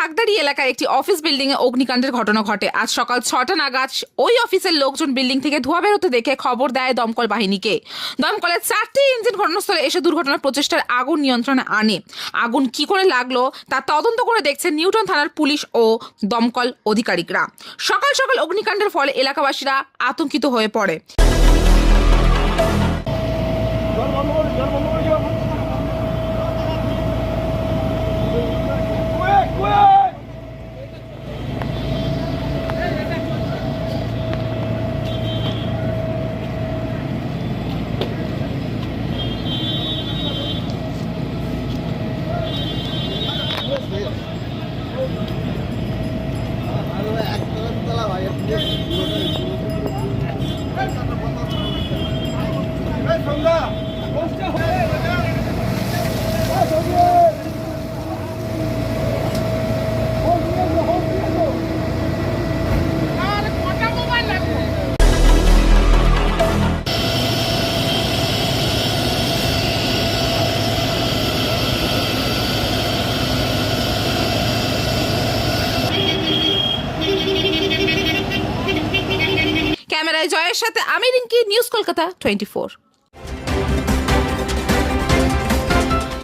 বাগদারি এলাকায় একটি office building এ অগ্নিকাণ্ডের ঘটনা ঘটে। আজ সকাল 6টা নাগাদ ওই অফিসের লোকজন বিল্ডিং থেকে ধোঁয়া বেরোতে দেখে খবর দেয় দমকল বাহিনীকে। দমকলের 4টি ইঞ্জিন ঘটনাস্থলে এসে দুর্ঘটনার প্রচেষ্টার আগুন নিয়ন্ত্রণে আনে। আগুন কি করে লাগলো তা তদন্ত করে দেখছে নিউটন থানার পুলিশ ও দমকল আধিকারিকরা। সকাল সকাল অগ্নিকাণ্ডের ফলে এলাকাবাসীরা আতঙ্কিত হয়ে পড়ে। ক্যামেরায় জয়ের সাথে আমি রিঙ্কি, নিউজ কলকাতা 24।